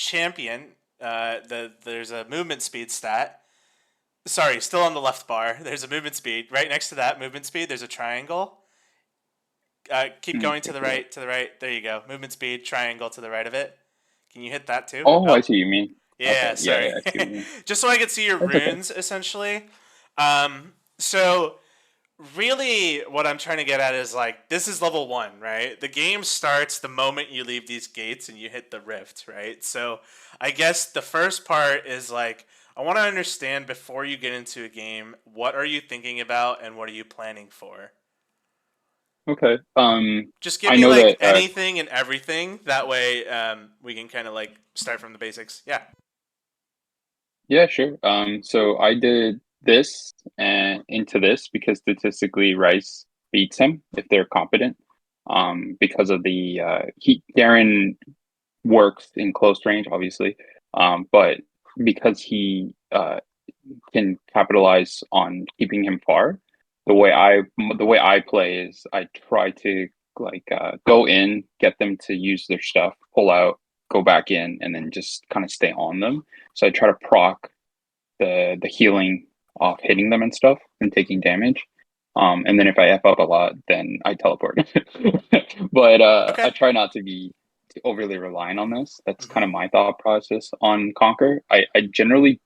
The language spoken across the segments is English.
champion, there's a movement speed stat. Sorry, still on the left bar. There's a movement speed. Right next to that movement speed, there's a triangle. Keep going to the right, to the right. There you go. Movement speed, triangle to the right of it. Can you hit that too? Oh, I Oh, see what you mean. yeah, Okay, yeah, sorry. yeah, I see what you mean. Just so I could see your That's okay. runes, essentially. So really what I'm trying to get at is like this is level 1, right? The game starts the moment you leave these gates and you hit the rift, right? So I guess the first part is like I want to understand before you get into a game, what are you thinking about and what are you planning for? Okay. Just give I me know like that. anything and everything. That way we can kind of like start from the basics. Yeah. Yeah, sure. So I did this and into this because statistically Rice beats him if they're competent. Because of the Garen works in close range, obviously. But because he can capitalize on keeping him far, the way I play is I try to go in, get them to use their stuff, pull out, go back in, and then just kind of stay on them. So I try to proc the healing off hitting them and stuff and taking damage. And then if I F up a lot, then I teleport. But I Okay. try not to be overly reliant on this. That's kind Mm-hmm. of my thought process on Conquer. I generally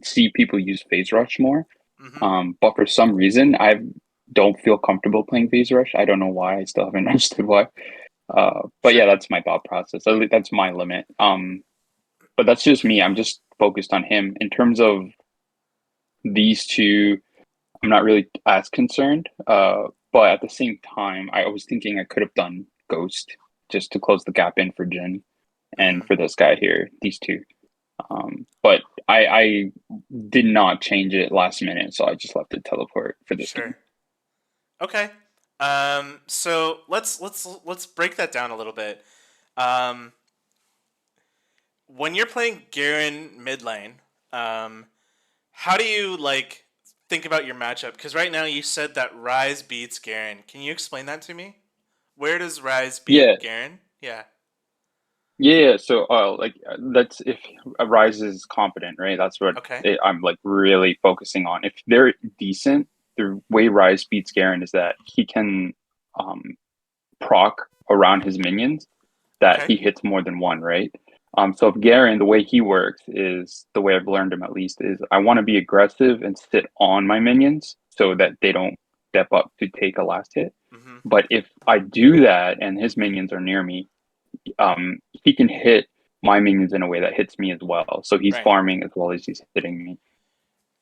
see people use Phase Rush more, Mm-hmm. but for some reason I don't feel comfortable playing Phase Rush. I don't know why. I still haven't understood why. But yeah, Sure. that's my thought process. That's my limit. But that's just me. I'm just focused on him in terms of these two. I'm not really as concerned. But at the same time, I was thinking I could have done Ghost just to close the gap in for Jin and Mm-hmm. for this guy here, these two. But I did not change it last minute, so I just left it teleport for this game. Sure. Okay. So let's break that down a little bit. Um, when you're playing Garen mid lane, um, how do you like think about your matchup? Because right now you said that Rise beats Garen. Can you explain that to me? Where does Rise Yeah, beat Garen? Yeah. yeah. So, that's if Rise is competent, right? That's what Okay. I'm like really focusing on. If they're decent, the way Rise beats Garen is that he can um proc around his minions that Okay. he hits more than one, right? So if Garen, the way he works is the way I've learned him at least is I want to be aggressive and sit on my minions so that they don't step up to take a last hit. Mm-hmm. But if I do that and his minions are near me, he can hit my minions in a way that hits me as well. So he's Right. farming as well as he's hitting me.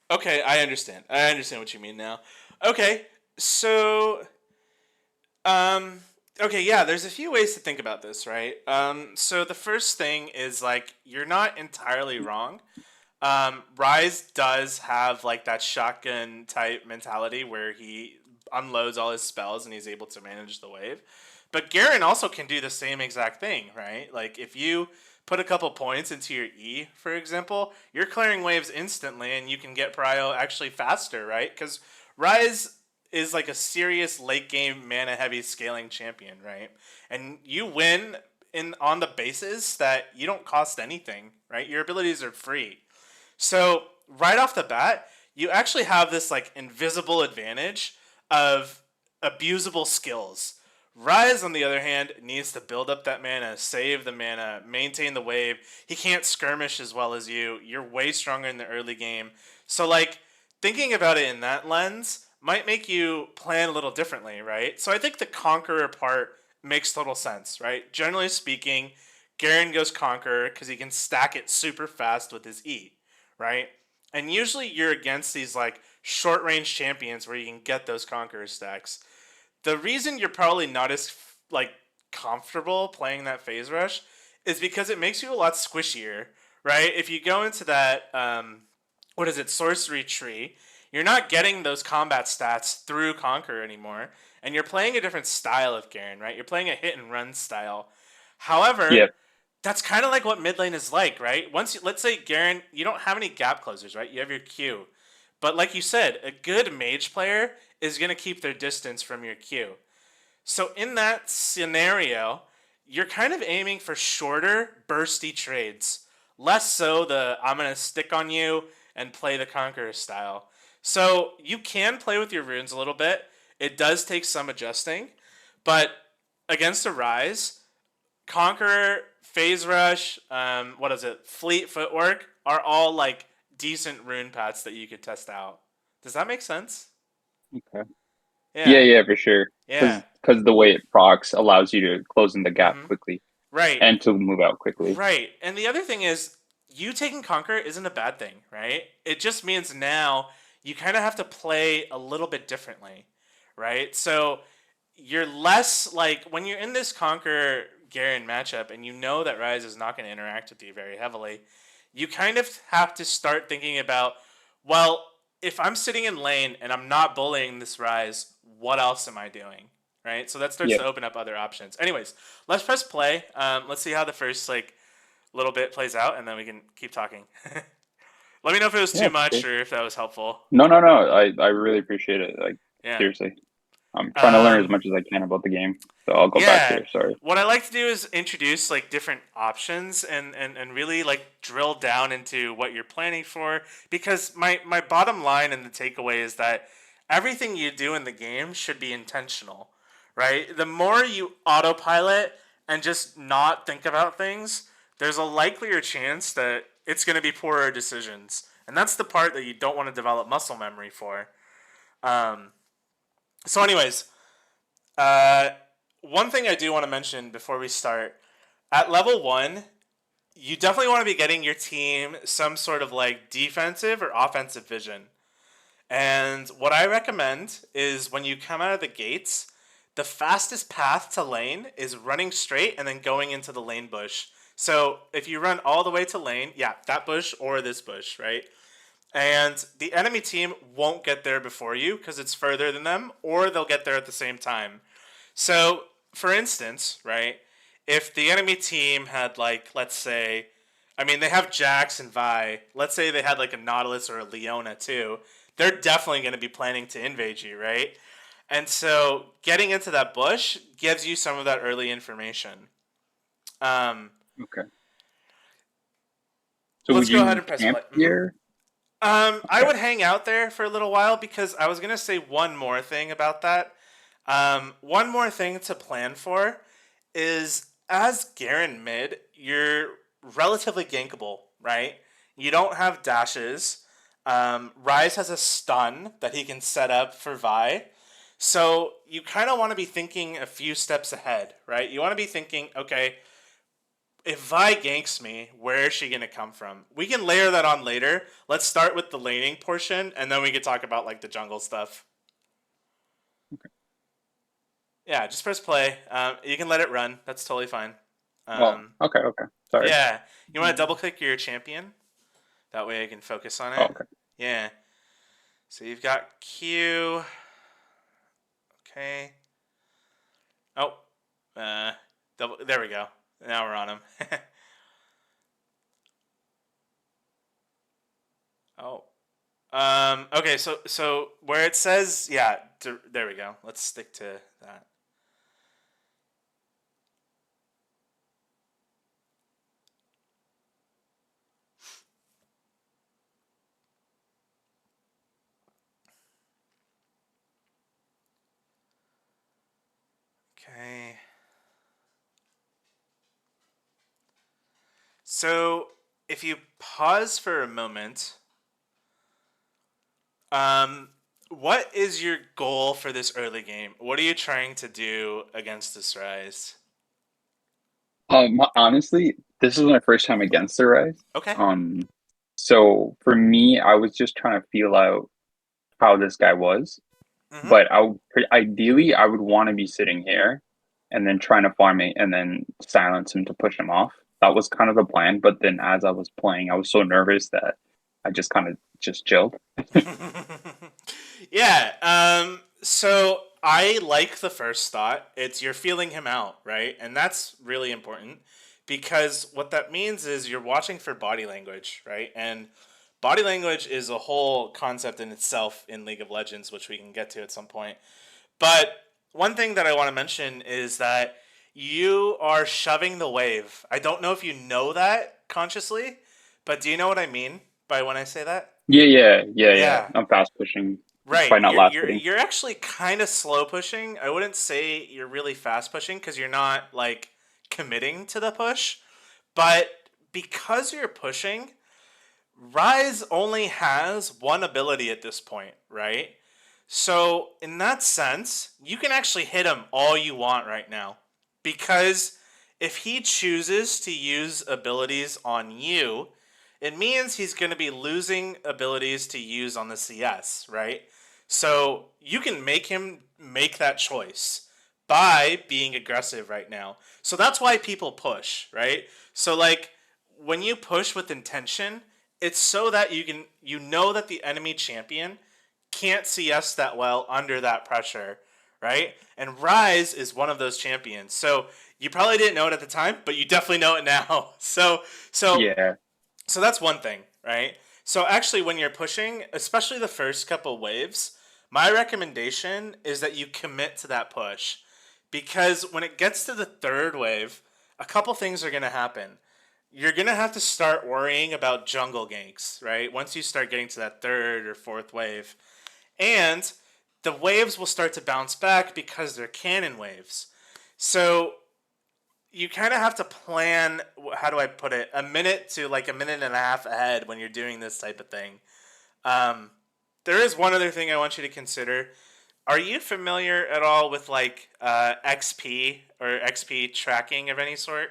Okay, I understand. I understand what you mean now. Okay, so um, okay, yeah, there's a few ways to think about this, right? So the first thing is like you're not entirely wrong. Rise does have like that shotgun type mentality where he unloads all his spells and he's able to manage the wave. But Garen also can do the same exact thing, right? Like if you put a couple points into your E, for example, you're clearing waves instantly and you can get prio actually faster, right? Because Rise is like a serious late game mana heavy scaling champion, right? And you win in on the basis that you don't cost anything, right? Your abilities are free. So right off the bat, you actually have this like invisible advantage of abusable skills. Rise, on the other hand, needs to build up that mana, save the mana, maintain the wave. He can't skirmish as well as you. You're way stronger in the early game. So, like, thinking about it in that lens might make you plan a little differently, right? So, I think the Conqueror part makes total sense, right? Generally speaking, Garen goes Conqueror because he can stack it super fast with his E, right? And usually you're against these like short range champions where you can get those conqueror stacks. The reason you're probably not as like comfortable playing that phase rush is because it makes you a lot squishier, right? If you go into that what is it, sorcery tree, you're not getting those combat stats through Conquer anymore, and you're playing a different style of Garen, right? You're playing a hit and run style. However, Yeah, that's kind of like what mid lane is like, right? Once you, let's say Garen, you don't have any gap closers, right? You have your Q. But like you said, a good mage player is going to keep their distance from your Q. So in that scenario, you're kind of aiming for shorter, bursty trades. Less so the I'm going to stick on you and play the Conqueror style. So you can play with your runes a little bit. It does take some adjusting. But against a Rise, Conqueror, Phase Rush, what is it? Fleet Footwork are all like decent rune paths that you could test out. Does that make sense? Okay. Yeah, Yeah. yeah, for sure. Yeah. Because the way it procs allows you to close in the gap Mm-hmm. quickly Right. and to move out quickly. Right. And the other thing is, you taking Conquer isn't a bad thing, right? It just means now you kind of have to play a little bit differently, right? So you're less like when you're in this Conquer Garen matchup and you know that Rise is not going to interact with you very heavily, you kind of have to start thinking about, well, if I'm sitting in lane and I'm not bullying this Rise, what else am I doing? Right? So that starts Yeah, to open up other options. Anyways, let's press play. Let's see how the first like little bit plays out, and then we can keep talking. Let me know if it was yeah, too for much sure. or if that was helpful. No, no, no. I really appreciate it. Like Yeah. seriously, I'm trying to learn as Um, much as I can about the game. So I'll go back yeah. here. Sorry. What I like to do is introduce like different options and really like drill down into what you're planning for, because my bottom line and the takeaway is that everything you do in the game should be intentional, right? The more you autopilot and just not think about things, there's a likelier chance that it's going to be poorer decisions. And that's the part that you don't want to develop muscle memory for. Um, anyways, uh, one thing I do want to mention before we start, at level 1, you definitely want to be getting your team some sort of like defensive or offensive vision. And what I recommend is when you come out of the gates, the fastest path to lane is running straight and then going into the lane bush. So if you run all the way to lane, yeah, that bush or this bush, right? And the enemy team won't get there before you because it's further than them, or they'll get there at the same time. So, for instance, right, if the enemy team had like, let's say, I mean, they have Jax and Vi. Let's say they had like a Nautilus or a Leona too. They're definitely going to be planning to invade you, right? And so, getting into that bush gives you some of that early information. Um, Okay. So let's would go ahead you and press camp play. here? I Okay. would hang out there for a little while because I was gonna say one more thing about that. One more thing to plan for is as Garen Mid, you're relatively gankable, right? You don't have dashes. Rise has a stun that he can set up for Vi. So you kind of want to be thinking a few steps ahead, right? You want to be thinking, okay, if Vi ganks me, where is she going to come from? We can layer that on later. Let's start with the laning portion, and then we can talk about like the jungle stuff. Yeah, just press play. You can let it run. That's totally fine. Oh, Um, okay, okay. Sorry. yeah, you want to double click your champion. That way I can focus on Oh, it. okay. Yeah. So you've got Q. Okay. Oh. Double. There we go. Now we're on him. oh. Okay, so where it says, yeah, there we go. Let's stick to that. Okay. So if you pause for a moment, um, what is your goal for this early game? What are you trying to do against this Rise? Honestly, this is my first time against the Rise. Okay. Um, so for me, I was just trying to feel out how this guy was. Mm-hmm. But ideally, I would want to be sitting here and then trying to farm it and then silence him to push him off. That was kind of the plan. But then as I was playing, I was so nervous that I just kind of just chilled. yeah. So I like the first thought. It's you're feeling him out, right? And that's really important because what that means is you're watching for body language, right? And body language is a whole concept in itself in League of Legends, which we can get to at some point. But one thing that I want to mention is that You are shoving the wave. I don't know if you know that consciously, but do you know what I mean by when I say that? Yeah. Yeah. I'm fast pushing Right. by not last hitting. You're actually kind of slow pushing. I wouldn't say you're really fast pushing because you're not like committing to the push, but because you're pushing, Rise only has one ability at this point, right? So, in that sense, you can actually hit him all you want right now. Because if he chooses to use abilities on you, it means he's going to be losing abilities to use on the CS, right? So, you can make him make that choice by being aggressive right now. So, that's why people push, right? So, like, when you push with intention, it's so that you know that the enemy champion can't see us that well under that pressure, right? And Rise is one of those champions. So you probably didn't know it at the time, but you definitely know it now. So Yeah. so that's one thing, right? So actually when you're pushing, especially the first couple waves, my recommendation is that you commit to that push. Because when it gets to the third wave, a couple things are going to happen. You're going to have to start worrying about jungle ganks, right? Once you start getting to that third or fourth wave, and the waves will start to bounce back because they're cannon waves. So you kind of have to plan, how do I put it, a minute to like a minute and a half ahead when you're doing this type of thing. Um, there is one other thing I want you to consider. Are you familiar at all with like XP or XP tracking of any sort?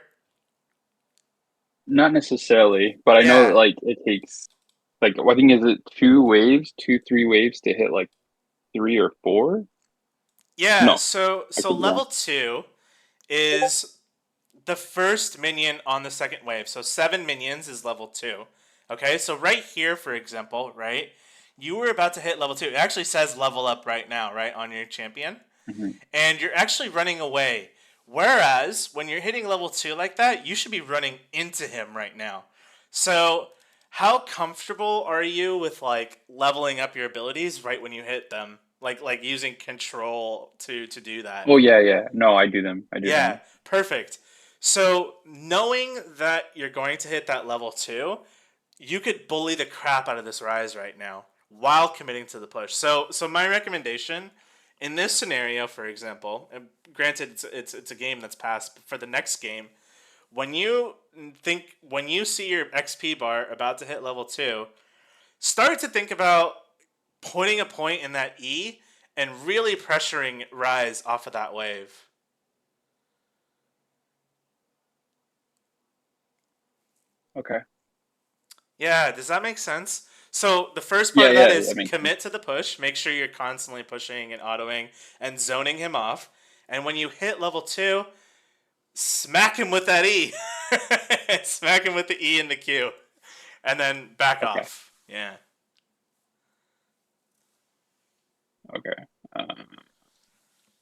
Not necessarily, but I know Yeah. like it takes like I think is it 2 waves, 3 waves to hit like 3 or 4? Yeah, No, I so could be wrong. level 2 is the first minion on the second wave. So 7 minions is level 2. Okay, so right here, for example, right, you were about to hit level 2. It actually says level up right now, right, on your champion. Hmm. And you're actually running away. Whereas when you're hitting level 2 like that, you should be running into him right now. So how comfortable are you with like leveling up your abilities right when you hit them? Like using control to do that. Oh yeah. No, I do them. I do Yeah, them. perfect. So knowing that you're going to hit that level 2, you could bully the crap out of this Rise right now while committing to the push. So my recommendation in this scenario, for example, and granted it's a game that's passed, but for the next game, when you see your XP bar about to hit level 2, start to think about putting a point in that E and really pressuring Rise off of that wave. Okay. Yeah, does that make sense? So the first part Yeah, of that yeah, that is makes sense. commit to the push. Make sure you're constantly pushing and autoing and zoning him off. And when you hit level 2, smack him with that E. Smack him with the E and the Q. And then back Okay. off. Yeah. Okay.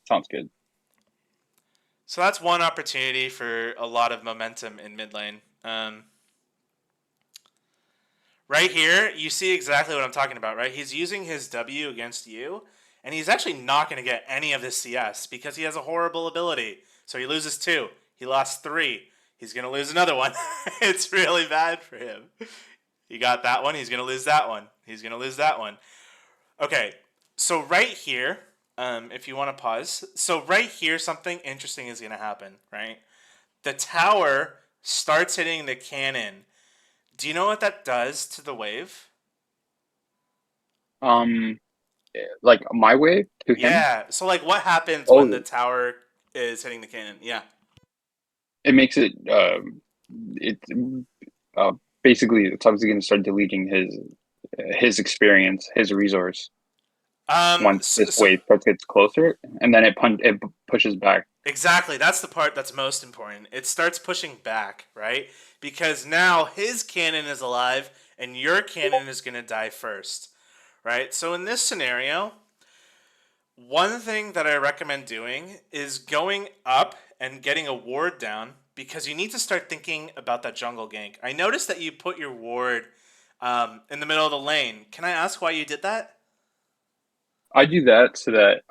Sounds good. So that's one opportunity for a lot of momentum in mid lane. Right here, you see exactly what I'm talking about, right? He's using his W against you, and he's actually not going to get any of this CS because he has a horrible ability. So he loses 2. He lost 3. He's going to lose another one. It's really bad for him. He got that one. He's going to lose that one. He's going to lose that one. Okay, so right here, if you want to pause, so right here, something interesting is going to happen, right? The tower starts hitting the cannon. Do you know what that does to the wave? Um, like my wave to him. Yeah. So like what happens when the Oh, tower is hitting the cannon? Yeah. it makes it it uh basically it's obviously going to start deleting his experience, his resource once So, this wave gets closer, and then it pushes back. exactly. That's the part that's most important. It starts pushing back, right? Because now his cannon is alive and your cannon is going to die first, right? So in this scenario, one thing that I recommend doing is going up and getting a ward down because you need to start thinking about that jungle gank. I noticed that you put your ward in the middle of the lane. Can I ask why you did that? I do that so that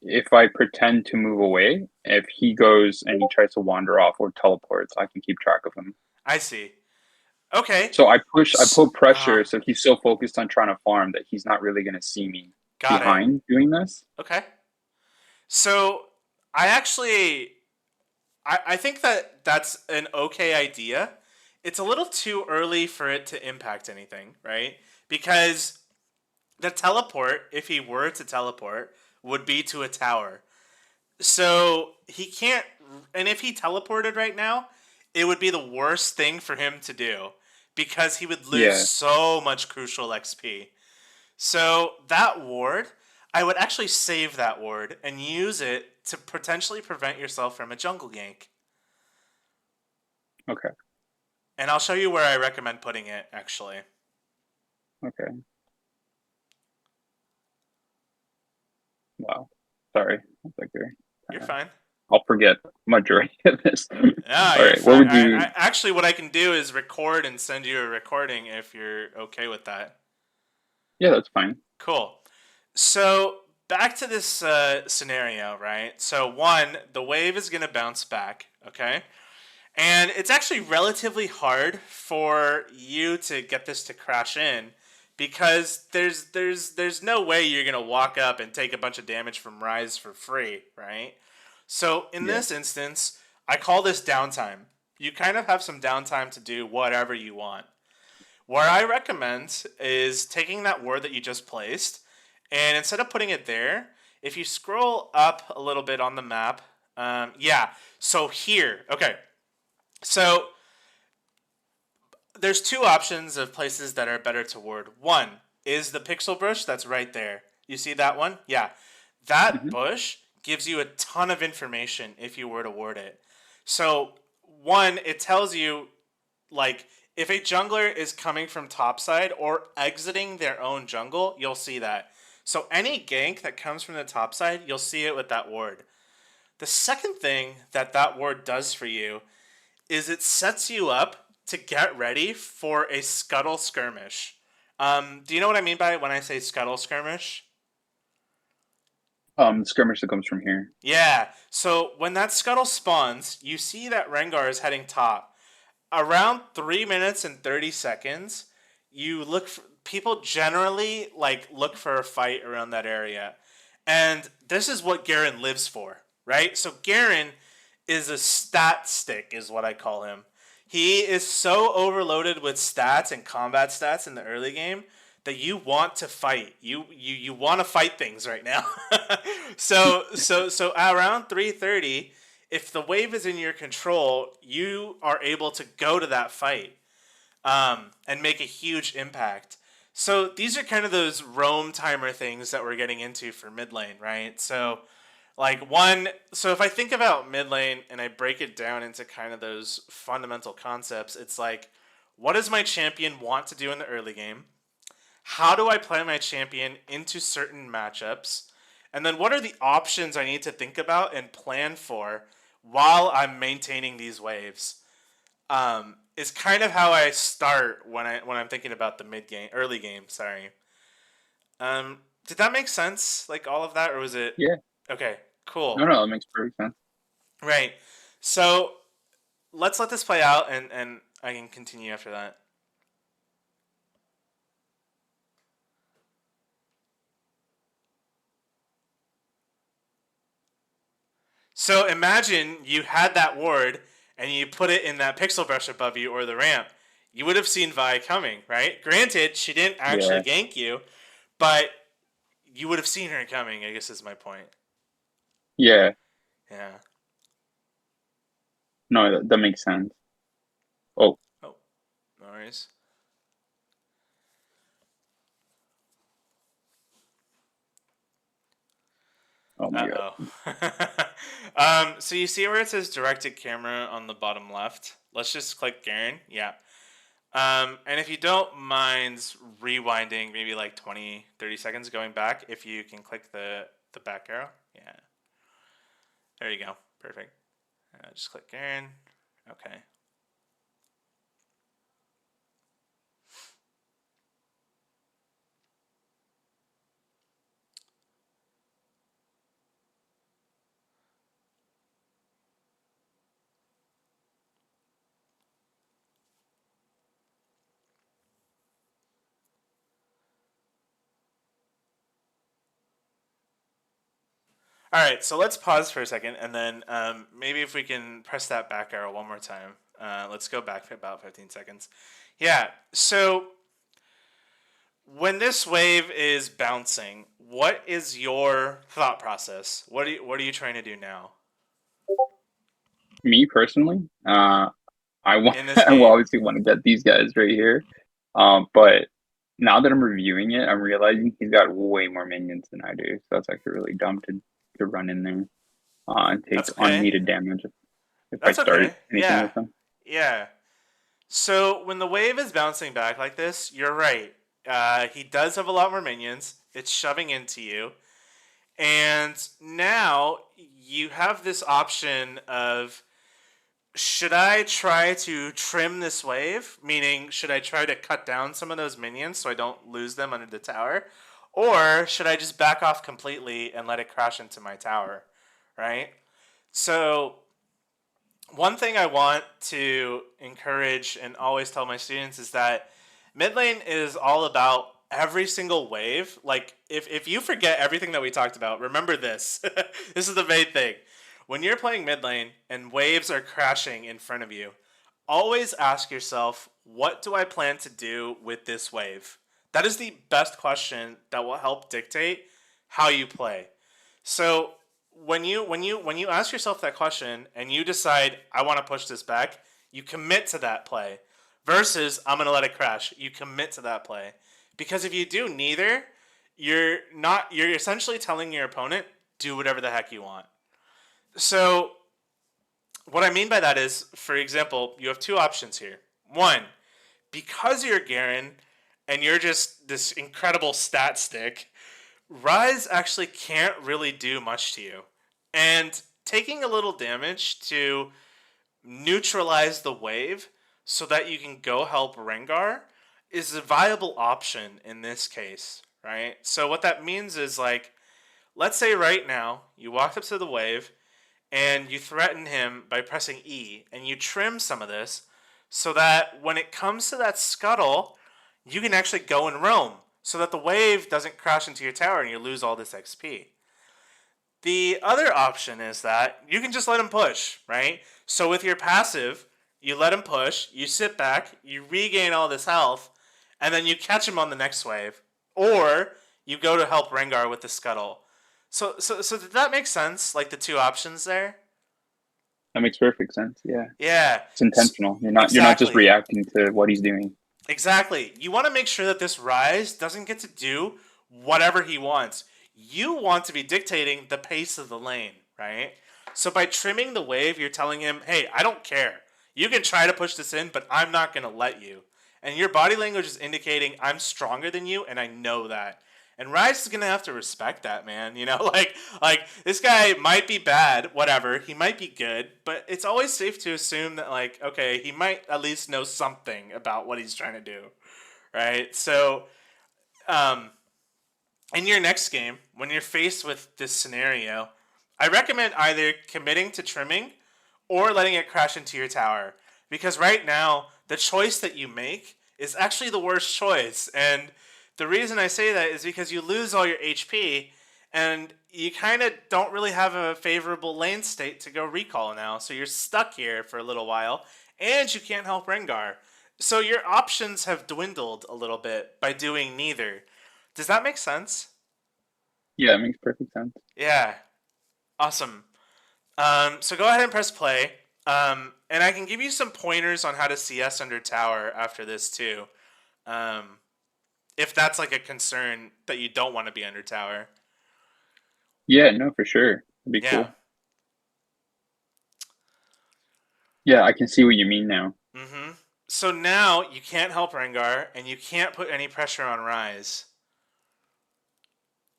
if I pretend to move away, if he goes and he tries to wander off or teleports, I can keep track of him. I see. Okay. So I put Uh-huh. pressure so he's so focused on trying to farm that he's not really going to see me Got it. behind doing this. Okay. So I actually I think that that's an okay idea. It's a little too early for it to impact anything, right? Because the teleport, if he were to teleport, would be to a tower. So he can't, and if he teleported right now, it would be the worst thing for him to do because he would lose Yeah. so much crucial XP. So that ward, I would actually save that ward and use it to potentially prevent yourself from a jungle gank. Okay. And I'll show you where I recommend putting it, actually. Okay. Wow. Sorry. Looks like you're You're kind of. fine. I'll forget majority of this. Yeah, All you're right. What fine. would you? Actually, what I can do is record and send you a recording if you're okay with that. Yeah, that's fine. Cool. So back to this scenario, right? So one, the wave is going to bounce back, okay? And it's actually relatively hard for you to get this to crash in because there's no way you're gonna walk up and take a bunch of damage from Rise for free, right? So in Yeah. this instance, I call this downtime. You kind of have some downtime to do whatever you want. What I recommend is taking that word that you just placed, and instead of putting it there, if you scroll up a little bit on the map, yeah. So here, okay. So there's two options of places that are better to ward. One is the pixel bush that's right there. You see that one? Yeah. That Hmm. bush gives you a ton of information if you were to ward it. So, one, it tells you like if a jungler is coming from topside or exiting their own jungle, you'll see that. So any gank that comes from the top side, you'll see it with that ward. The second thing that that ward does for you is it sets you up to get ready for a scuttle skirmish. Do you know what I mean by it when I say scuttle skirmish? Skirmish that comes from here. Yeah. So when that scuttle spawns, you see that Rengar is heading top. Around 3 minutes and 30 seconds, you look for, people generally like look for a fight around that area. And this is what Garen lives for, right? So Garen is a stat stick is what I call him. He is so overloaded with stats and combat stats in the early game that you want to fight. You want to fight things right now. So around 3:30, if the wave is in your control, you are able to go to that fight and make a huge impact. So these are kind of those roam timer things that we're getting into for mid lane, right? So like one, so if I think about mid lane and I break it down into kind of those fundamental concepts, it's like, what does my champion want to do in the early game? How do I play my champion into certain matchups? And then what are the options I need to think about and plan for while I'm maintaining these waves? Is kind of how I start when I'm thinking about the mid game, early game. Sorry. Did that make sense? Like all of that, or was it? Yeah. Okay, No, cool. no, that makes perfect sense. Right. So let's let this play out, and I can continue after that. So imagine you had that ward and you put it in that pixel brush above you or the ramp. You would have seen Vi coming, right? Granted, she didn't actually Yeah. gank you, but you would have seen her coming, I guess is my point. Yeah. Yeah. No, that makes sense. Oh, Oh, no worries. oh my God. Uh-oh. So you see where it says directed camera on the bottom left? Let's just click Garen. Yeah. And if you don't mind rewinding maybe like 20, 30 seconds going back, if you can click the back arrow. Yeah. There you go. Perfect. Just click Garen. Okay. All right, so let's pause for a second, and then maybe if we can press that back arrow one more time. Let's go back for about 15 seconds. Yeah, so when this wave is bouncing, what is your thought process? What are you trying to do now Me personally, I want in this I will game? obviously want to get these guys right here. But now that I'm reviewing it, I'm realizing he's got way more minions than I do. So that's actually really dumb to run in there and take That's okay. unneeded damage if I That's start okay. anything Yeah, with them. yeah. So when the wave is bouncing back like this, you're right. He does have a lot more minions. It's shoving into you. And now you have this option of should I try to trim this wave? Meaning, should I try to cut down some of those minions so I don't lose them under the tower? Or should I just back off completely and let it crash into my tower? Right? So, one thing I want to encourage and always tell my students is that mid lane is all about every single wave. Like, if you forget everything that we talked about, remember this. This is the main thing. When you're playing mid lane and waves are crashing in front of you, always ask yourself, what do I plan to do with this wave? That is the best question that will help dictate how you play. So when you ask yourself that question and you decide I want to push this back, you commit to that play versus I'm going to let it crash. You commit to that play. Because if you do neither, you're essentially telling your opponent do whatever the heck you want. So what I mean by that is, for example, you have two options here. One, because you're Garen and you're just this incredible stat stick, Rise actually can't really do much to you. And taking a little damage to neutralize the wave so that you can go help Rengar is a viable option in this case, right? So what that means is like, let's say right now you walked up to the wave and you threaten him by pressing E and you trim some of this so that when it comes to that scuttle, you can actually go and roam so that the wave doesn't crash into your tower and you lose all this XP. The other option is that you can just let him push, right? So with your passive, you let him push, you sit back, you regain all this health, and then you catch him on the next wave. Or you go to help Rengar with the scuttle. So did that make sense? Like the two options there? That makes perfect sense. Yeah, Yeah. it's intentional. You're not just Exactly. reacting to what he's doing. Exactly. You want to make sure that this Rise doesn't get to do whatever he wants. You want to be dictating the pace of the lane, right? So by trimming the wave, you're telling him, hey, I don't care. You can try to push this in, but I'm not going to let you. And your body language is indicating I'm stronger than you, and I know that. And Rise is gonna have to respect that, man. You know, like this guy might be bad, whatever. He might be good, but it's always safe to assume that like, okay, he might at least know something about what he's trying to do, right? So, um, in your next game, when you're faced with this scenario, I recommend either committing to trimming or letting it crash into your tower. Because right now, the choice that you make is actually the worst choice. And the reason I say that is because you lose all your HP and you kind of don't really have a favorable lane state to go recall now. So you're stuck here for a little while and you can't help Rengar. So your options have dwindled a little bit by doing neither. Does that make sense? Yeah, it makes perfect sense. Yeah. Awesome. So go ahead and press play. And I can give you some pointers on how to CS under tower after this too. Um, if that's like a concern that you don't want to be under tower. Yeah, no, for sure. That'd be Yeah. cool. Yeah, I can see what you mean now. Mm-hmm. So now you can't help Rengar and you can't put any pressure on Rise.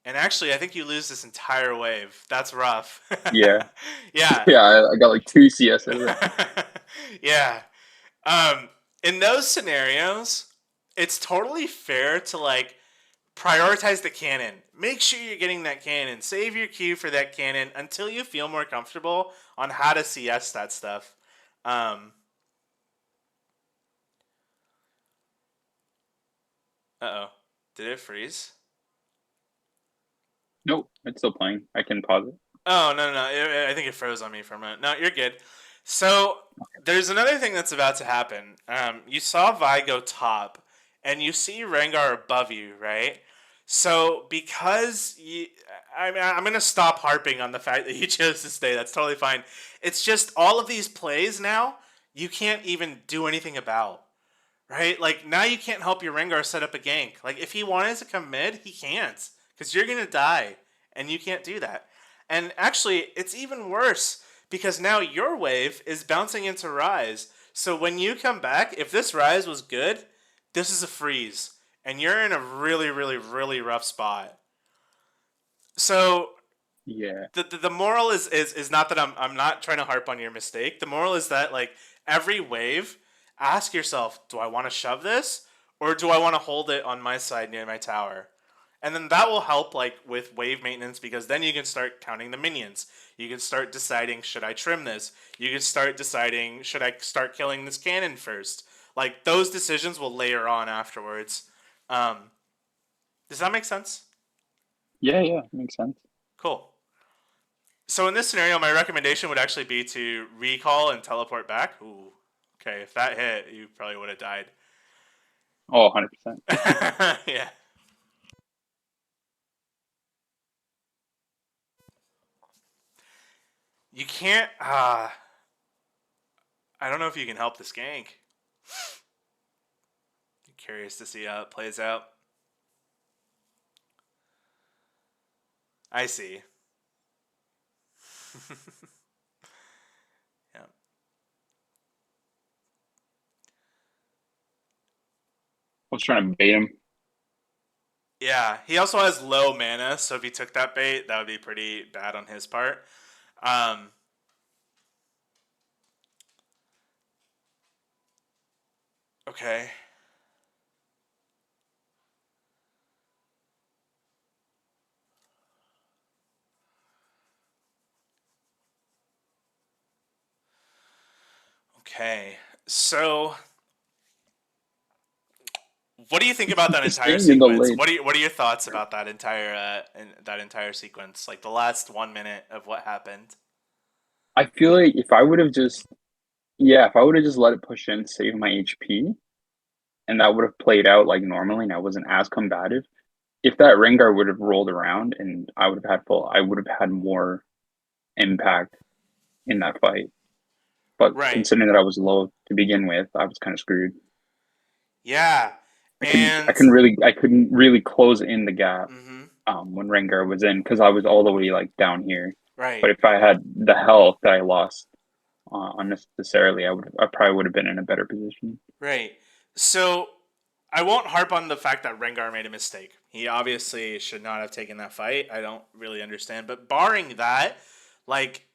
And actually, I think you lose this entire wave. That's rough. Yeah, Yeah. yeah, I got like two CS out of it. Yeah. Um, in those scenarios, it's totally fair to like prioritize the cannon. Make sure you're getting that cannon. Save your Q for that cannon until you feel more comfortable on how to CS that stuff. Um, uh oh. Did it freeze? Nope, it's still playing. I can pause it. Oh, no, no, no. I think it froze on me for a minute. No, you're good. So there's another thing that's about to happen. You saw Vi go top, and you see Rengar above you, right? So because you, I mean, I'm gonna stop harping on the fact that you chose to stay. That's totally fine. It's just all of these plays now you can't even do anything about, right? Like now you can't help your Rengar set up a gank. Like if he wanted to come mid, he can't because you're gonna die, and you can't do that. And actually, it's even worse because now your wave is bouncing into Rise. So when you come back, if this Rise was good, this is a freeze, and you're in a really, really, really rough spot. So Yeah. the moral is not that I'm not trying to harp on your mistake. The moral is that like every wave, ask yourself, do I want to shove this or do I want to hold it on my side near my tower? And then that will help like with wave maintenance because then you can start counting the minions. You can start deciding should I trim this? You can start deciding should I start killing this cannon first? Like those decisions will layer on afterwards. Um, does that make sense? Yeah, yeah, makes sense. Cool. So in this scenario, my recommendation would actually be to recall and teleport back. Ooh, okay. If that hit, you probably would have died. Oh, 100%. Yeah. You can't. I don't know if you can help this gank. Curious to see how it plays out. I see. Yeah. I was trying to bait him. Yeah. He also has low mana, so if he took that bait, that would be pretty bad on his part. Um, okay. Okay. So what do you think about that Just entire staying in the sequence? lane. What are your thoughts about that entire sequence? Like the last 1 minute of what happened. I feel like if I would have just, yeah, if I would have just let it push in, save my HP, and that would have played out like normally, and I wasn't as combative. If that Rengar would have rolled around and I would have had full, I would have had more impact in that fight. But Right. considering that I was low to begin with, I was kind of screwed. Yeah. And I couldn't really close in the gap mhm, when Rengar was in because I was all the way like down here. right. But if I had the health that I lost unnecessarily, I probably would have been in a better position. Right. So I won't harp on the fact that Rengar made a mistake. He obviously should not have taken that fight. I don't really understand. But barring that, like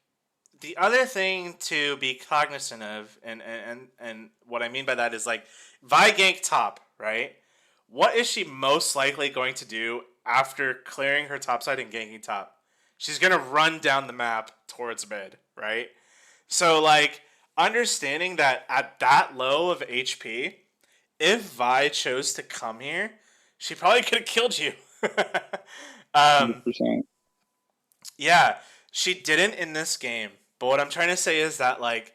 the other thing to be cognizant of, and what I mean by that is like Vi gank top, right? What is she most likely going to do after clearing her top side and ganking top? She's gonna run down the map towards mid, right? So like understanding that at that low of HP, if Vi chose to come here, she probably could have killed you. um, 100%. yeah, she didn't in this game. But what I'm trying to say is that like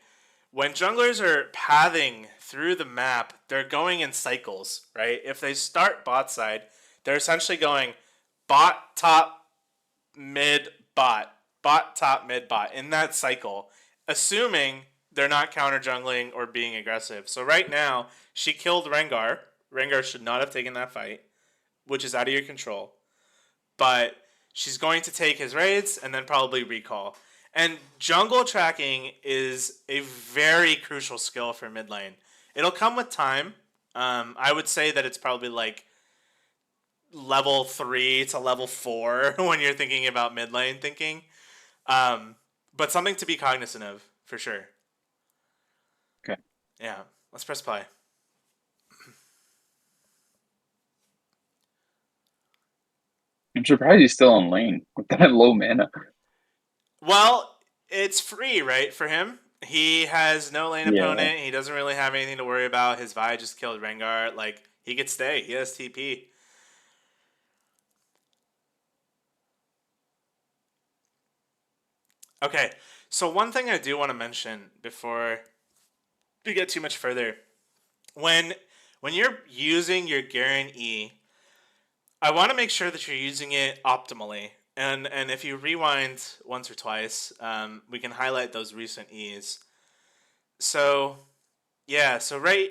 when junglers are pathing through the map, they're going in cycles, right? If they start bot side, they're essentially going bot top mid bot, bot top mid bot in that cycle, assuming they're not counter jungling or being aggressive. So right now, she killed Rengar. Rengar should not have taken that fight, which is out of your control. But she's going to take his raids and then probably recall. And jungle tracking is a very crucial skill for mid lane. It'll come with time. I would say that it's probably like level 3 to level 4 when you're thinking about mid lane thinking. Um, but something to be cognizant of for sure. Okay. Yeah, let's press play. I'm surprised he's still in lane with that low mana. Well, it's free, right, for him. He has no lane Yeah. opponent. He doesn't really have anything to worry about. His Vi just killed Rengar. Like, he could stay. He has TP. Okay, so one thing I do want to mention before we get too much further, when when you're using your Garen E, I want to make sure that you're using it optimally. And if you rewind once or twice, we can highlight those recent E's. So yeah, so right,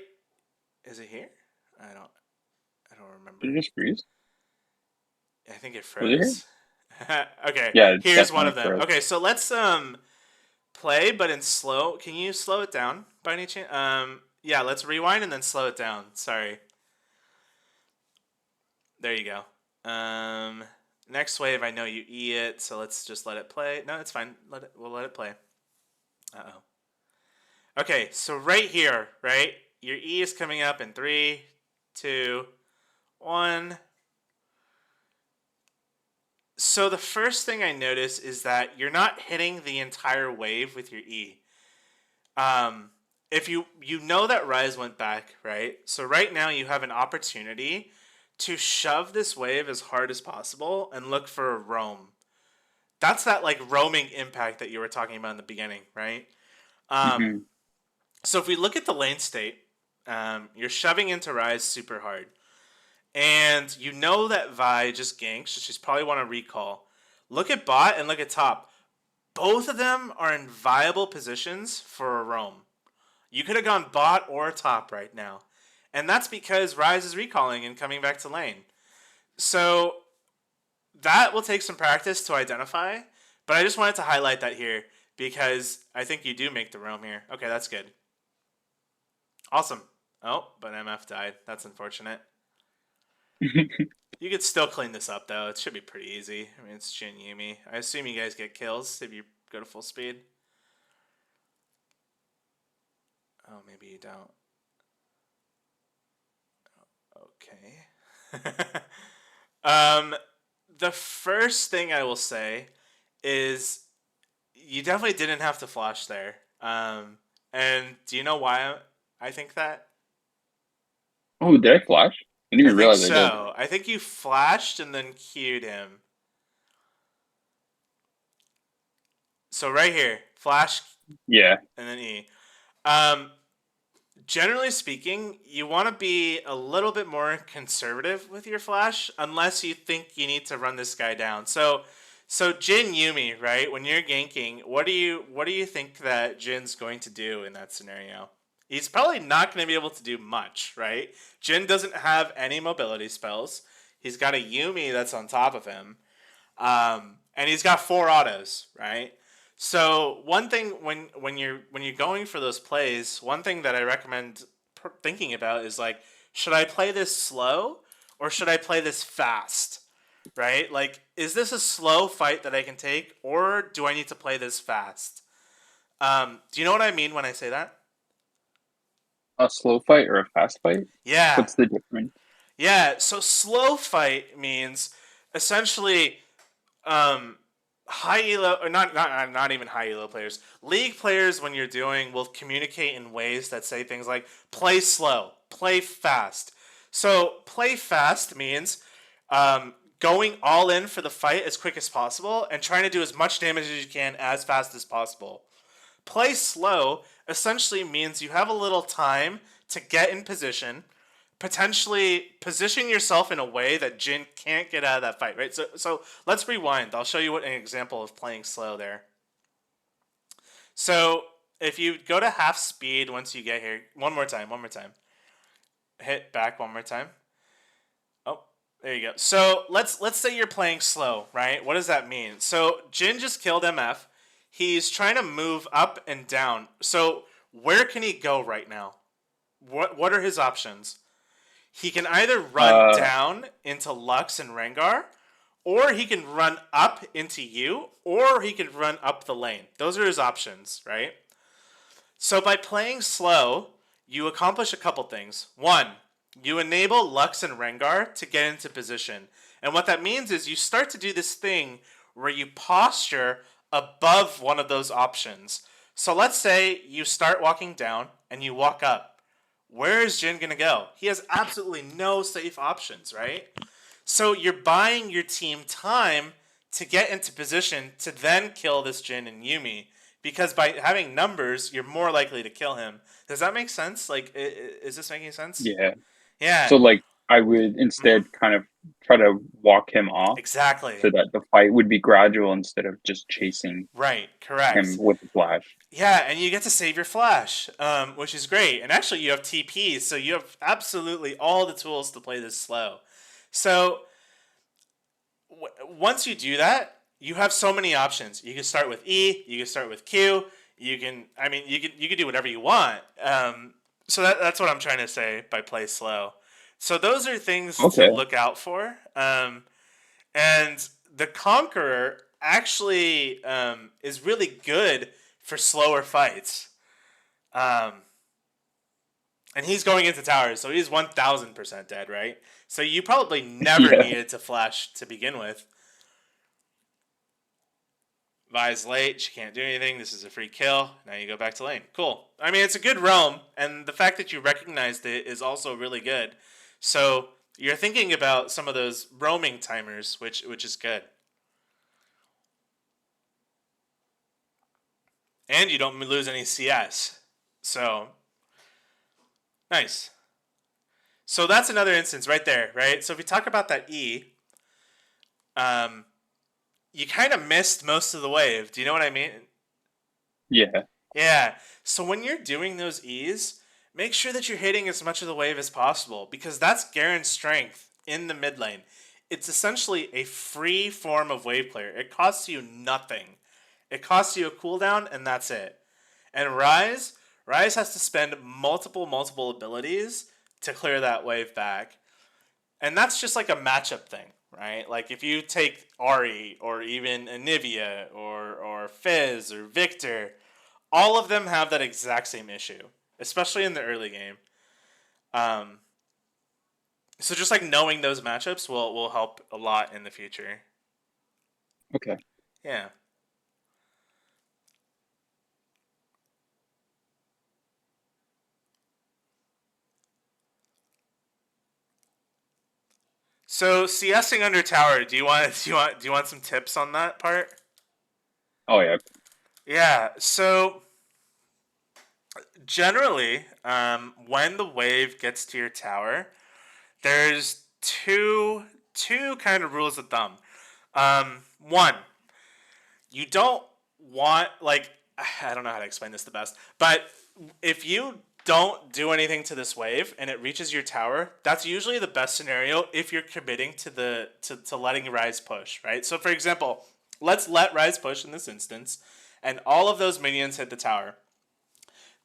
is it here? I don't I don't Did remember. it just freeze? I think it Was it here? froze. Okay, Yeah, it here's one definitely of them. froze. Okay, so let's play, but in slow. Can you slow it down by any chance? Yeah, let's rewind and then slow it down. Sorry. There you go. Next wave, I know you E it, so let's just let it play. No, it's fine. We'll let it play. Uh-oh. Okay, so right here, right? Your E is coming up in 3, 2, 1. So the first thing I notice is that you're not hitting the entire wave with your E. Um, if you know that Rise went back, right? So right now you have an opportunity to shove this wave as hard as possible and look for a roam. That's that like roaming impact that you were talking about in the beginning, right? Um, Hmm. so if we look at the lane state, you're shoving into Rise super hard. And you know that Vi just ganks, so she's probably want to recall. Look at bot and look at top. Both of them are in viable positions for a roam. You could have gone bot or top right now. And that's because Rise is recalling and coming back to lane. So that will take some practice to identify. But I just wanted to highlight that here because I think you do make the roam here. Okay, that's good. Awesome. Oh, but MF died. That's unfortunate. You could still clean this up though. It should be pretty easy. I mean, it's Jin Yumi. I assume you guys get kills if you go to full speed. Oh, maybe you don't. Okay. um, the first thing I will say is you definitely didn't have to flash there. And do you know why I think that? Oh, did I flash? I didn't I even think realize I did. so. I think you flashed and then queued him. So right here, flash Yeah. and then E. Um, Generally speaking, you want to be a little bit more conservative with your flash, unless you think you need to run this guy down. So Jin Yumi, right? When you're ganking, what do you think that Jin's going to do in that scenario? He's probably not going to be able to do much, right? Jin doesn't have any mobility spells. He's got a Yumi that's on top of him, and he's got 4 autos, right? So one thing when you're going for those plays, one thing that I recommend thinking about is like, should I play this slow or should I play this fast? Right? Like, is this a slow fight that I can take, or do I need to play this fast? Do you know what I mean when I say that? A slow fight or a fast fight? Yeah, What's the difference? yeah. So slow fight means essentially um, high elo, or not even high elo players. League players, when you're doing, will communicate in ways that say things like play slow, play fast. So play fast means going all in for the fight as quick as possible and trying to do as much damage as you can as fast as possible. Play slow essentially means you have a little time to get in position, potentially position yourself in a way that Jin can't get out of that fight, right? So let's rewind. I'll show you what an example of playing slow there. So if you go to half speed once you get here, one more time. Hit back one more time. Oh, there you go. So let's say you're playing slow, right? What does that mean? So Jin just killed MF. He's trying to move up and down. So where can he go right now? What are his options? He can either run Uh, down into Lux and Rengar, or he can run up into you, or he can run up the lane. Those are his options, right? So by playing slow, you accomplish a couple things. One, you enable Lux and Rengar to get into position. And what that means is you start to do this thing where you posture above one of those options. So let's say you start walking down and you walk up. Where is Jin going to go? He has absolutely no safe options, right? So you're buying your team time to get into position to then kill this Jin and Yumi. Because by having numbers, you're more likely to kill him. Does that make sense? Like, is this making sense? Yeah. Yeah. So like I would Mm-hmm. instead kind of try to walk him off Exactly. so that the fight would be gradual instead of just chasing Right. him Correct. with the flash. Yeah, and you get to save your flash, which is great. And actually, you have TP, so you have absolutely all the tools to play this slow. So once you do that, you have so many options. You can start with E. You can start with Q. You can, I mean, you can do whatever you want. So that's what I'm trying to say by play slow. So those are things to Okay. look out for. And the Conqueror actually is really good for slower fights. Um, and he's going into towers, so he's 1,000% dead, right? So you probably never Yeah. needed to flash to begin with. Vi's late, she can't do anything. This is a free kill. Now you go back to lane. Cool. I mean, it's a good roam, and the fact that you recognized it is also really good. So you're thinking about some of those roaming timers, which is good. And you don't lose any CS. So, nice. So that's another instance right there, right? So if we talk about that E, um, you kind of missed most of the wave. Do you know what I mean? Yeah. Yeah. So when you're doing those E's, make sure that you're hitting as much of the wave as possible because that's Garen's strength in the mid lane. It's essentially a free form of wave clear. It costs you nothing. It costs you a cooldown and that's it. And Rise has to spend multiple abilities to clear that wave back. And that's just like a matchup thing, right? Like if you take Ari or even Anivia or Fizz or Victor, all of them have that exact same issue, especially in the early game. Um, so just like knowing those matchups will help a lot in the future. Okay. Yeah. So CSing under tower, do you want some tips on that part? Oh yeah. Yeah. So generally, when the wave gets to your tower, there's two kind of rules of thumb. One, you don't want like I don't know how to explain this the best, but if you don't do anything to this wave and it reaches your tower, that's usually the best scenario if you're committing to to letting Rise push, right? So for example, let's let Rise push in this instance, and all of those minions hit the tower.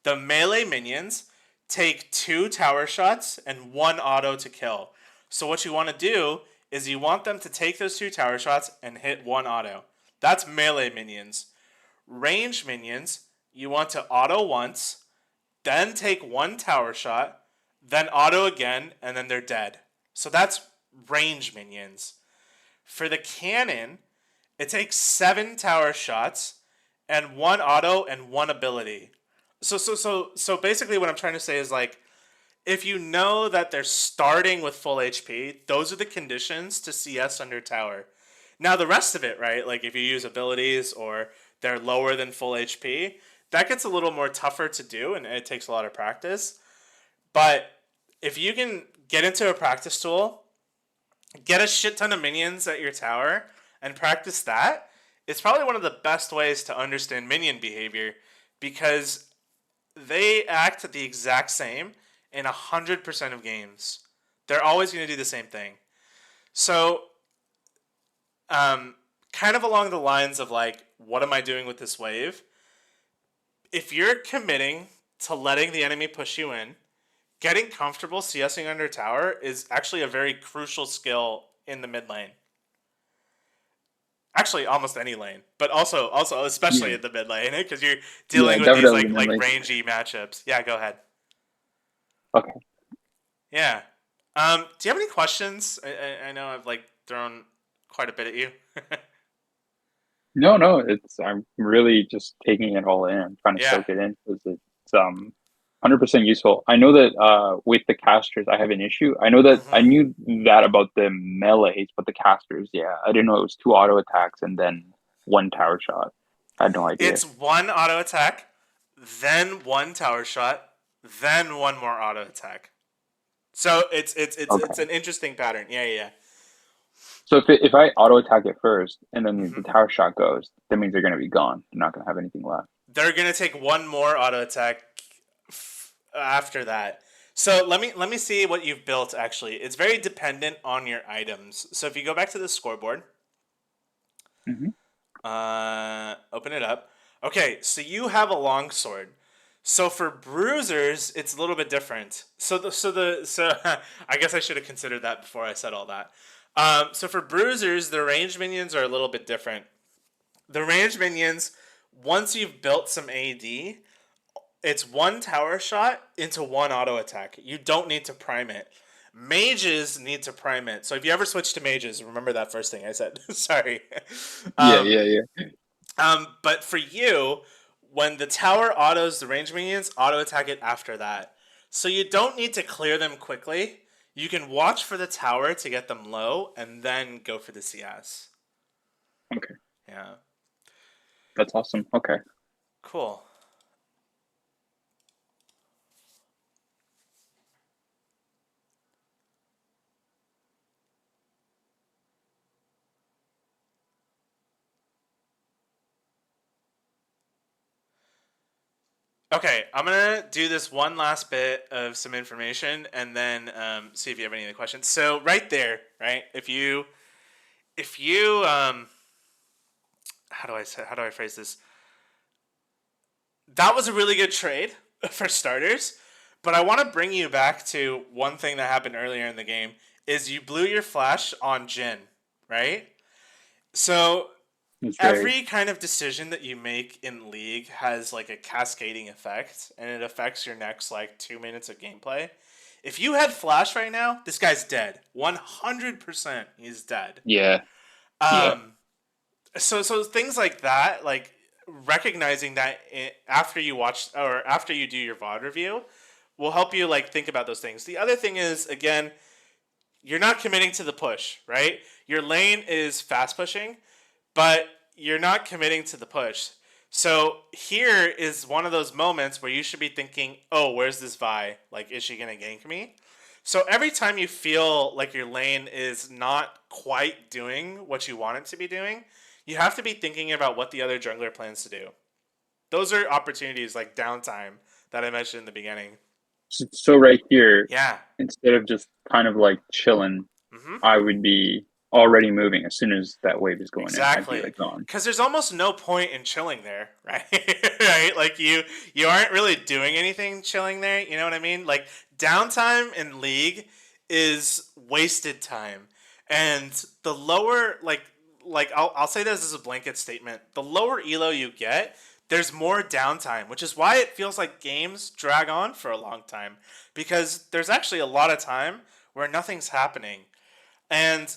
The melee minions take 2 tower shots and 1 auto to kill. So what you want to do is you want them to take those 2 tower shots and hit 1 auto. That's melee minions. Range minions, you want to auto once, then take 1 tower shot, then auto again, and then they're dead. So that's range minions. For the cannon, it takes 7 tower shots and 1 auto and 1 ability. So basically what I'm trying to say is like if you know that they're starting with full HP, those are the conditions to CS under tower. Now the rest of it, right? Like if you use abilities or they're lower than full HP, that gets a little more tougher to do and it takes a lot of practice. But if you can get into a practice tool, get a shit ton of minions at your tower and practice that, it's probably one of the best ways to understand minion behavior because they act the exact same in 100% of games. They're always going to do the same thing. So, kind of along the lines of like, what am I doing with this wave? If you're committing to letting the enemy push you in, getting comfortable CSing under tower is actually a very crucial skill in the mid lane. Actually, almost any lane, but also especially Yeah. in the mid lane because you're Yeah. dealing with these Definitely like mainly. rangy matchups. Yeah, go ahead. Okay. Yeah. Do you have any questions? I know I've like thrown quite a bit at you. No, no. I'm really just taking it all in. I'm trying to Yeah. soak it in because it's 100% useful. I know that with the casters, I have an issue. I know that I Hmm. knew that about the melees, but the casters, yeah, I didn't know it was two auto attacks and then one tower shot. I had no idea. It's one auto attack, then one tower shot, then one more auto attack. So it's Okay. an interesting pattern. Yeah, yeah, So if I auto attack it first and yeah. then Hmm. the tower shot goes, that means they're gonna be gone. They're not gonna have anything left. They're gonna take one more auto attack after that. So let me see what you've built. Actually, it's very dependent on your items. So if you go back to the scoreboard, Hmm. open it up. Okay, so you have a longsword. So for bruisers, it's a little bit different. So I guess I should have considered that before I said all that. So for bruisers, the range minions are a little bit different. The range minions, once you've built some AD, it's one tower shot into one auto attack. You don't need to prime it. Mages need to prime it. So if you ever switch to mages, remember that first thing I said. Sorry. Yeah, Um, yeah, yeah. but for you, when the tower autos the range minions, auto attack it after that. So you don't need to clear them quickly. You can watch for the tower to get them low and then go for the CS. Okay, Yeah. that's awesome. Okay. Cool. Okay, I'm gonna do this one last bit of some information and then see if you have any other questions. So right there, right? If you how do I phrase this? That was a really good trade for starters, but I want to bring you back to one thing that happened earlier in the game is you blew your flash on Jin, right? So That's right. every kind of decision that you make in League has like a cascading effect, and it affects your next like 2 minutes of gameplay. If you had Flash right now, this guy's dead. 100% he's dead. Yeah, yeah. Um, so things like that, like recognizing that after you watch or after you do your VOD review, will help you like think about those things. The other thing is again, you're not committing to the push, right? Your lane is fast pushing, but you're not committing to the push. So here is one of those moments where you should be thinking, "Oh, where's this Vi? Like, is she gonna gank me?" So every time you feel like your lane is not quite doing what you want it to be doing, you have to be thinking about what the other jungler plans to do. Those are opportunities like downtime that I mentioned in the beginning. So right here, Yeah. instead of just kind of like chilling, Mm-hmm. I would be already moving as soon as that wave is going in. I'd be Exactly. like gone. Because there's almost no point in chilling there, right? Right? Like you aren't really doing anything chilling there. You know what I mean? Like downtime in League is wasted time, and the lower like I'll say this as a blanket statement. The lower elo you get, there's more downtime, which is why it feels like games drag on for a long time because there's actually a lot of time where nothing's happening. And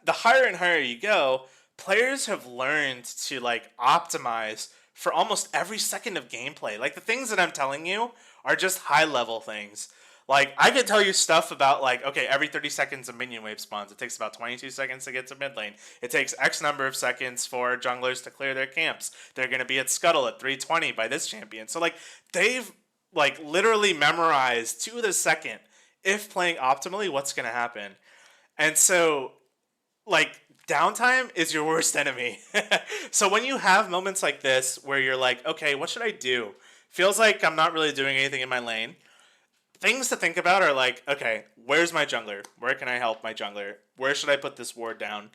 the higher and higher you go, players have learned to like optimize for almost every second of gameplay. Like the things that I'm telling you are just high level things. Like I could tell you stuff about like okay, every 30 seconds a minion wave spawns. It takes about 22 seconds to get to mid lane. It takes X number of seconds for junglers to clear their camps. They're going to be at scuttle at 320 by this champion. So like they've like literally memorized to the second if playing optimally what's going to happen. And so like downtime is your worst enemy. So when you have moments like this where you're like, okay, what should I do? Feels like I'm not really doing anything in my lane. Things to think about are like, okay, where's my jungler? Where can I help my jungler? Where should I put this ward down?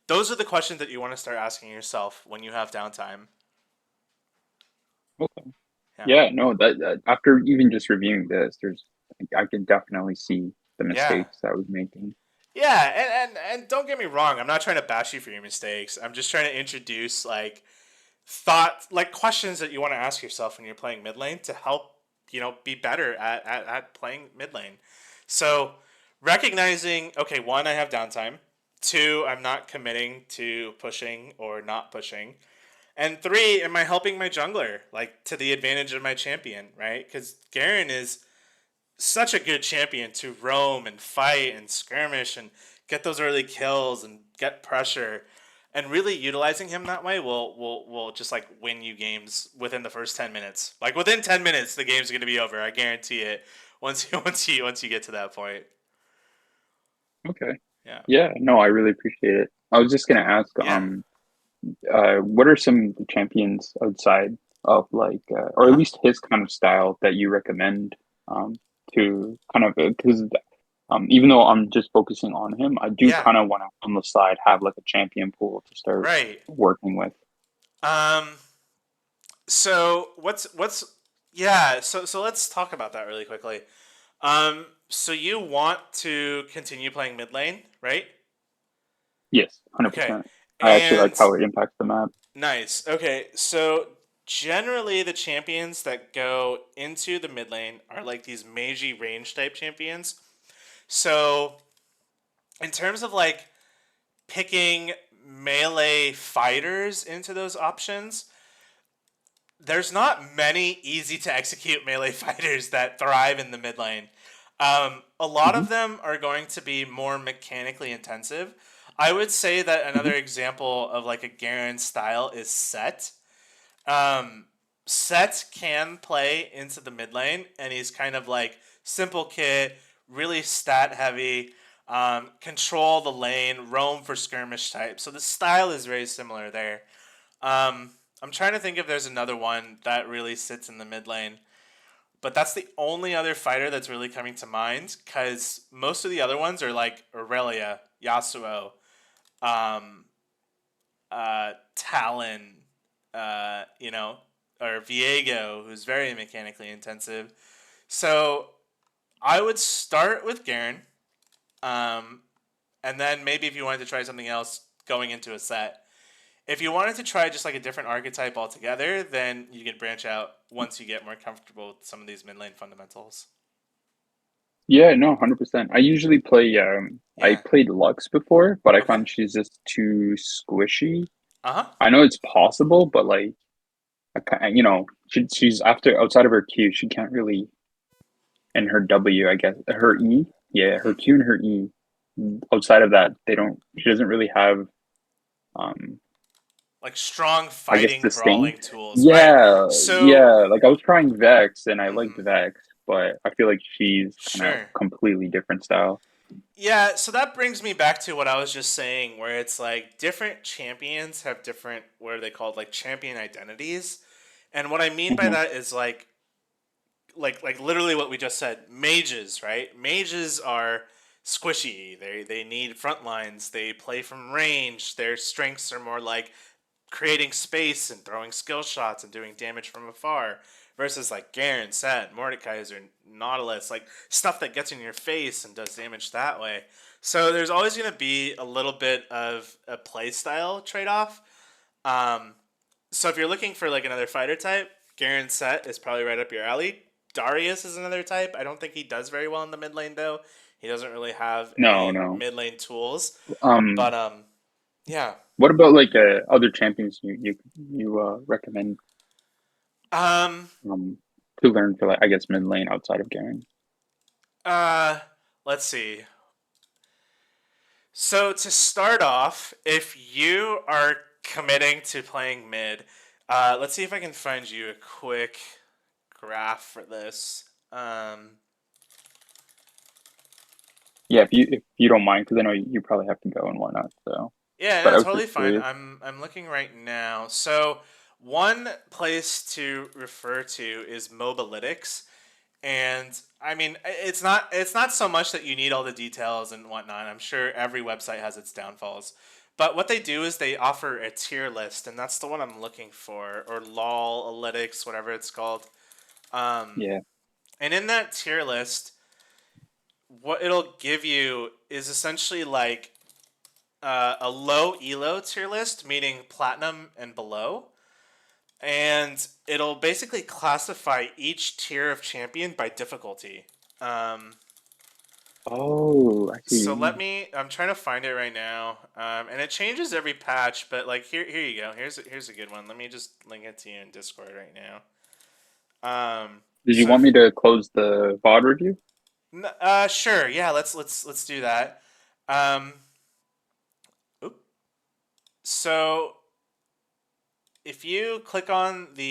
Those are the questions that you want to start asking yourself when you have downtime. Okay. Yeah. Yeah, no, that after even just reviewing this, there's I can definitely see the Yeah. mistakes that I was making. Yeah, and don't get me wrong, I'm not trying to bash you for your mistakes. I'm just trying to introduce like thought like questions that you want to ask yourself when you're playing mid lane to help be better at playing mid lane. So recognizing okay, one, I have downtime. Two, I'm not committing to pushing or not pushing. And 3, am I helping my jungler like to the advantage of my champion, right? Because Garen is such a good champion to roam and fight and skirmish and get those early kills and get pressure. And really utilizing him that way will just like win you games within the first 10 minutes. Like within 10 minutes, the game's gonna be over. I guarantee it. Once you once you get to that point. Okay. Yeah. Yeah, no, I really appreciate it. I was just gonna ask, Yeah. what are some champions outside of like, Uh or at huh. least his kind of style that you recommend to kind of because even though I'm just focusing on him, I do Yeah. kind of want to on the side have like a champion pool to start Right. working with. Um. So what's yeah. So let's talk about that really quickly. So you want to continue playing mid lane, right? Yes, Okay. 100%. I actually like And how it impacts the map. nice. Okay. So generally the champions that go into the mid lane are like these magey range type champions. So in terms of like picking melee fighters into those options, there's not many easy to execute melee fighters that thrive in the mid lane. A lot Hmm. of them are going to be more mechanically intensive. I would say that Hmm. another example of like a Garen style is Set. Um, Set can play into the mid lane, and he's kind of like simple kit, really stat heavy, control the lane, roam for skirmish type. So the style is very similar there. Um, I'm trying to think if there's another one that really sits in the mid lane, but that's the only other fighter that's really coming to mind because most of the other ones are like Aurelia, Yasuo, um, Talon, you know, or Viego, who's very mechanically intensive. So I would start with Garen, um, and then maybe if you wanted to try something else, going into a set. If you wanted to try just like a different archetype altogether, then you can branch out once you get more comfortable with some of these mid lane fundamentals. Yeah, no, 100%. I usually play, I Yeah. played Lux before, but I Okay. found she's just too squishy. Uh huh. I know it's possible, but like, she's after outside of her Q, she can't really, and her W, I guess, her E, yeah, her Mm-hmm. Q and her E. Outside of that, they don't. She doesn't really have, um, Like strong I guess, fighting, brawling distinct. tools, right? Yeah, So, yeah. Like I was trying Vex, and I liked mm-hmm. Vex, but I feel like she's kind of Sure. completely different style. Yeah, so that brings me back to what I was just saying, where it's like different champions have different, what are they called, like champion identities. And what I mean by Hmm. that is like literally what we just said, mages, right? Mages are squishy. They need front lines. They play from range. Their strengths are more like creating space and throwing skill shots and doing damage from afar. Versus like Garen, Set, Mordekaiser, Nautilus, like stuff that gets in your face and does damage that way. So there's always going to be a little bit of a playstyle trade off. Um, so if you're looking for like another fighter type, Garen Set is probably right up your alley. Darius is another type. I don't think he does very well in the mid lane though. He doesn't really have No, any no. mid lane tools. But Um, yeah. what about like other champions you recommend Um um to learn for like I guess mid lane outside of Garen? uh let's see. So to start off, if you are committing to playing mid, let's see if I can find you a quick graph for this. Yeah, if you don't mind, because I know you probably have to go and whatnot. So, Yeah, but no, I was totally just fine. curious. I'm looking right now. So one place to refer to is Mobalytics, and I mean it's not so much that you need all the details and whatnot. I'm sure every website has its downfalls, but what they do is they offer a tier list, and that's the one I'm looking for, or LOL Analytics, whatever it's called. Um, Yeah. and in that tier list, what it'll give you is essentially like a low elo tier list, meaning platinum and below. And it'll basically classify each tier of champion by difficulty. Um, Oh, I see what So you let mean. me. I'm trying to find it right now, and it changes every patch. But like here you go. Here's a good one. Let me just link it to you in Discord right now. Did you So want if me to close the VOD review? sure, yeah, let's do that. Um, oop. So if you click on the